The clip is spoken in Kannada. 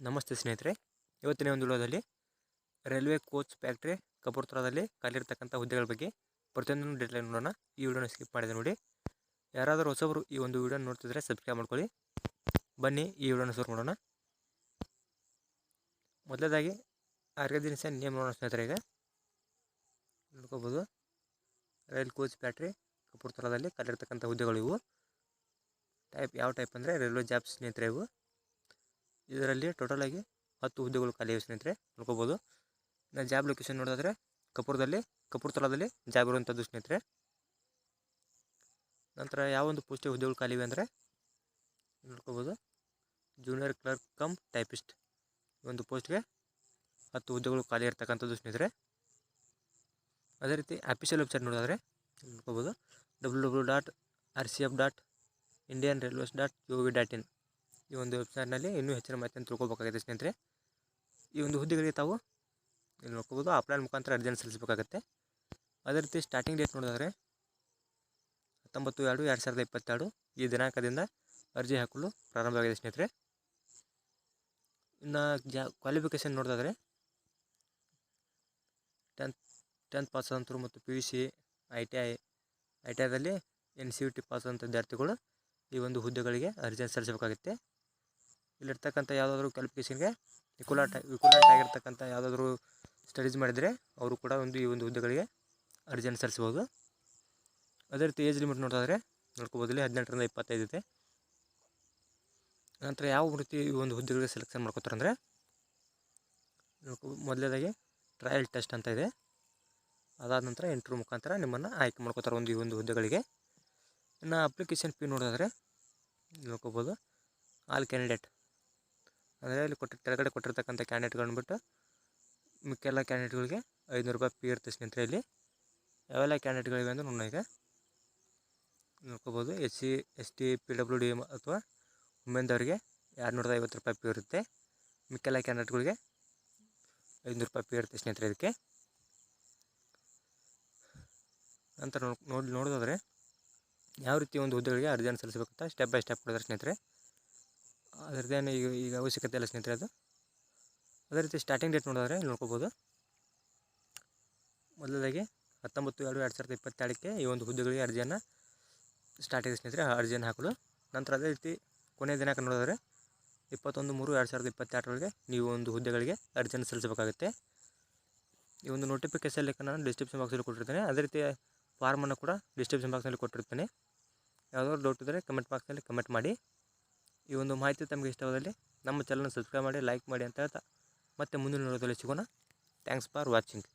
ನಮಸ್ತೆ ಸ್ನೇಹಿತರೆ, ಇವತ್ತಿನ ಒಂದು ವಿಡಿಯೋದಲ್ಲಿ ರೈಲ್ವೆ ಕೋಚ್ ಫ್ಯಾಕ್ಟ್ರಿ ಕಪೂರ್ತರದಲ್ಲಿ ಖಾಲಿರ್ತಕ್ಕಂಥ ಹುದ್ದೆಗಳ ಬಗ್ಗೆ ಪ್ರತಿಯೊಂದನ್ನು ಡೀಟೇಲ್ ನೋಡೋಣ. ಈ ವಿಡಿಯೋನ ಸ್ಕಿಪ್ ಮಾಡಿದೆ ನೋಡಿ. ಯಾರಾದರೂ ಹೊಸಬರು ಈ ಒಂದು ವಿಡಿಯೋನ ನೋಡ್ತಿದ್ರೆ ಸಬ್ಸ್ಕ್ರೈಬ್ ಮಾಡ್ಕೊಳ್ಳಿ. ಬನ್ನಿ ಈ ವಿಡಿಯೋನ ಶುರು ಮಾಡೋಣ. ಮೊದಲದಾಗಿ ಆರ್ಗನೈಸೇಷನ್ ನೇಮ್ ನೋಡೋಣ ಸ್ನೇಹಿತರೆ. ಈಗ ನೋಡ್ಕೋಬೋದು, ರೈಲ್ ಕೋಚ್ ಫ್ಯಾಕ್ಟ್ರಿ ಕಪೂರ್ತರದಲ್ಲಿ ಖಾಲಿರ್ತಕ್ಕಂಥ ಹುದ್ದೆಗಳು ಇವು. ಯಾವ ಟೈಪ್ ಅಂದರೆ ರೈಲ್ವೆ ಜಾಬ್ಸ್ ಸ್ನೇಹಿತರೆ ಇವು. ಇದರಲ್ಲಿ ಟೋಟಲ್ ಆಗಿ 10 ಹುದ್ದೆಗಳು ಖಾಲಿ ಇವೆ ಸ್ನೇಹಿತರೆ, ನೋಡ್ಕೋಬೋದು. ನಾನು ಜಾಬ್ ಲೊಕೇಶನ್ ನೋಡೋದಾದರೆ ಕಪೂರ್ತರದಲ್ಲಿ ಜಾಬ್ ಇರುವಂಥದ್ದು ಸ್ನೇಹಿತರೆ. ನಂತರ ಯಾವೊಂದು ಪೋಸ್ಟಿಗೆ ಹುದ್ದೆಗಳು ಖಾಲಿ ಇವೆ ಅಂದರೆ ನೋಡ್ಕೋಬೋದು, ಜೂನಿಯರ್ ಕ್ಲರ್ಕ್ ಕಮ್ ಟೈಪಿಸ್ಟ್ ಈ ಒಂದು ಪೋಸ್ಟ್ಗೆ 10 ಹುದ್ದೆಗಳು ಖಾಲಿ ಇರ್ತಕ್ಕಂಥದ್ದು ಸ್ನೇಹಿತರೆ. ಅದೇ ರೀತಿ ಅಫಿಷಿಯಲ್ ವೆಬ್ಸೈಟ್ ನೋಡೋದಾದರೆ ನೋಡ್ಕೋಬೋದು, www.rcf-2022.indianrailways.gov.in ಈ ಒಂದು ವೆಬ್ಸೈಟ್ನಲ್ಲಿ ಇನ್ನೂ ಹೆಚ್ಚಿನ ಮಾಹಿತಿಯನ್ನು ತಿಳ್ಕೊಬೇಕಾಗಿದೆ ಸ್ನೇಹಿತರೆ. ಈ ಒಂದು ಹುದ್ದೆಗಳಿಗೆ ತಾವು ಇಲ್ಲಿ ನೋಡ್ಕೋಬೋದು, ಆಫ್ಲೈನ್ ಮುಖಾಂತರ ಅರ್ಜಿಯನ್ನು ಸಲ್ಲಿಸಬೇಕಾಗುತ್ತೆ. ಅದೇ ರೀತಿ ಸ್ಟಾರ್ಟಿಂಗ್ ಡೇಟ್ ನೋಡಿದ್ರೆ 19/2/2022 ಈ ದಿನಾಂಕದಿಂದ ಅರ್ಜಿ ಹಾಕಲು ಪ್ರಾರಂಭವಾಗಿದೆ ಸ್ನೇಹಿತರೆ. ಇನ್ನು ಕ್ವಾಲಿಫಿಕೇಷನ್ ನೋಡಿದ್ರೆ 10th ಪಾಸ್ ಆದಂಥವ್ರು ಮತ್ತು PUC ITIದಲ್ಲಿ NCVT ಪಾಸ್ ಆದಂಥ ವಿದ್ಯಾರ್ಥಿಗಳು ಈ ಒಂದು ಹುದ್ದೆಗಳಿಗೆ ಅರ್ಜಿಯನ್ನು ಸಲ್ಲಿಸಬೇಕಾಗುತ್ತೆ. ಇಲ್ಲಿರ್ತಕ್ಕಂಥ ಯಾವುದಾದ್ರೂ ಕ್ವಾಲಿಫಿಕೇಷನ್ಗೆ ವಿಕುಲಾಟ್ ಆಗಿರ್ತಕ್ಕಂಥ ಯಾವುದಾದ್ರೂ ಸ್ಟಡೀಸ್ ಮಾಡಿದರೆ ಅವರು ಕೂಡ ಈ ಒಂದು ಹುದ್ದೆಗಳಿಗೆ ಅರ್ಜಿಯನ್ನು ಸಲ್ಲಿಸ್ಬೋದು. ಅದೇ ರೀತಿ ಏಜ್ ಲಿಮಿಟ್ ನೋಡಿದ್ರೆ ನೋಡ್ಕೋಬೋದು, ಇಲ್ಲಿ 18ರಿಂದ 25 ಇದೆ. ನಂತರ ಯಾವ ರೀತಿ ಈ ಒಂದು ಹುದ್ದೆಗಳಿಗೆ ಸೆಲೆಕ್ಷನ್ ಮಾಡ್ಕೋತಾರೆ ಅಂದರೆ ಮೊದಲನೇದಾಗಿ ಟ್ರಯಲ್ ಟೆಸ್ಟ್ ಅಂತ ಇದೆ. ಅದಾದ ನಂತರ ಇಂಟರ್ವ್ಯೂ ಮುಖಾಂತರ ನಿಮ್ಮನ್ನು ಆಯ್ಕೆ ಮಾಡ್ಕೋತಾರೆ ಈ ಒಂದು ಹುದ್ದೆಗಳಿಗೆ. ಇನ್ನು ಅಪ್ಲಿಕೇಶನ್ ಫೀ ನೋಡಿದ್ರೆ ನೋಡ್ಕೋಬೋದು, ಆಲ್ ಕ್ಯಾಂಡಿಡೇಟ್ ಅಂದರೆ ಇಲ್ಲಿ ಕೆಳಗಡೆ ಕೊಟ್ಟಿರ್ತಕ್ಕಂಥ ಕ್ಯಾಂಡಿಡೇಟ್ಗಳನ್ನ ಬಿಟ್ಟು ಮಿಕ್ಕೆಲ್ಲ ಕ್ಯಾಂಡಿಡೇಟ್ಗಳಿಗೆ 500 ರೂಪಾಯಿ ಫೀ ಇರುತ್ತೆ ಸ್ನೇಹಿತರೆ. ಇಲ್ಲಿ ಯಾವೆಲ್ಲ ಕ್ಯಾಂಡಿಡೇಟ್ಗಳಿವೆ ಅಂದರೆ ಈಗ ನೋಡ್ಕೋಬೋದು, SC ST PWD ಅಥವಾ ವುಮೆನ್ದವರಿಗೆ 250 ರೂಪಾಯಿ ಫೀ ಇರುತ್ತೆ. ಮಿಕ್ಕೆಲ್ಲ ಕ್ಯಾಂಡಿಡೇಟ್ಗಳಿಗೆ 500 ರೂಪಾಯಿ ಫೀ ಇರುತ್ತೆ ಸ್ನೇಹಿತರೆ ಇದಕ್ಕೆ. ನಂತರ ನೋಡೋದಾದರೆ ಯಾವ ರೀತಿ ಒಂದು ಹುದ್ದೆಗಳಿಗೆ ಅರ್ಜಿಯನ್ನು ಸಲ್ಲಿಸಬೇಕಂತ ಸ್ಟೆಪ್ ಬೈ ಸ್ಟೆಪ್ ಕೊಡಿದ್ದಾರೆ ಸ್ನೇಹಿತರೆ. ಅದರದ್ದೇನು ಈಗ ಅವಶ್ಯಕತೆ ಇಲ್ಲ ಸ್ನೇಹಿತರೆ ಅದು. ಅದೇ ರೀತಿ ಸ್ಟಾರ್ಟಿಂಗ್ ಡೇಟ್ ನೋಡಿದ್ರೆ ನೋಡ್ಕೋಬೋದು, ಮೊದಲದಾಗಿ 19/2/2022 ಈ ಒಂದು ಹುದ್ದೆಗಳಿಗೆ ಅರ್ಜಿಯನ್ನು ಸ್ಟಾರ್ಟ್ ಇದೆ ಸ್ನೇಹಿತರೆ, ಅರ್ಜಿಯನ್ನು ಹಾಕಲು. ನಂತರ ಅದೇ ರೀತಿ ಕೊನೆಯ ದಿನಾಂಕ ನೋಡಿದ್ರೆ 21/3/2022 ನೀವು ಒಂದು ಹುದ್ದೆಗಳಿಗೆ ಅರ್ಜಿಯನ್ನು ಸಲ್ಲಿಸಬೇಕಾಗುತ್ತೆ. ಈ ಒಂದು ನೋಟಿಫಿಕೇಶನ್ ಲಿಂಕ್ ನಾನು ಡಿಸ್ಕ್ರಿಪ್ಷನ್ ಬಾಕ್ಸಲ್ಲಿ ಕೊಟ್ಟಿರ್ತೇನೆ. ಅದೇ ರೀತಿ ಫಾರ್ಮನ್ನು ಕೂಡ ಡಿಸ್ಕ್ರಿಪ್ಷನ್ ಬಾಕ್ಸ್ನಲ್ಲಿ ಕೊಟ್ಟಿರ್ತೇನೆ. ಯಾವುದಾದ್ರು ಡೌಟ್ ಇದ್ದರೆ ಕಮೆಂಟ್ ಬಾಕ್ಸ್ನಲ್ಲಿ ಕಮೆಂಟ್ ಮಾಡಿ. ಈ ಒಂದು ಮಾಹಿತಿ ತಮಗೆ ಇಷ್ಟವಾದಲ್ಲಿ ನಮ್ಮ ಚಾನಲ್ನ ಸಬ್ಸ್ಕ್ರೈಬ್ ಮಾಡಿ, ಲೈಕ್ ಮಾಡಿ ಅಂತ ಹೇಳ್ತಾ ಮತ್ತೆ ಮುಂದಿನ ವಿಡಿಯೋದಲ್ಲಿ ಸಿಗೋಣ. Thanks for watching.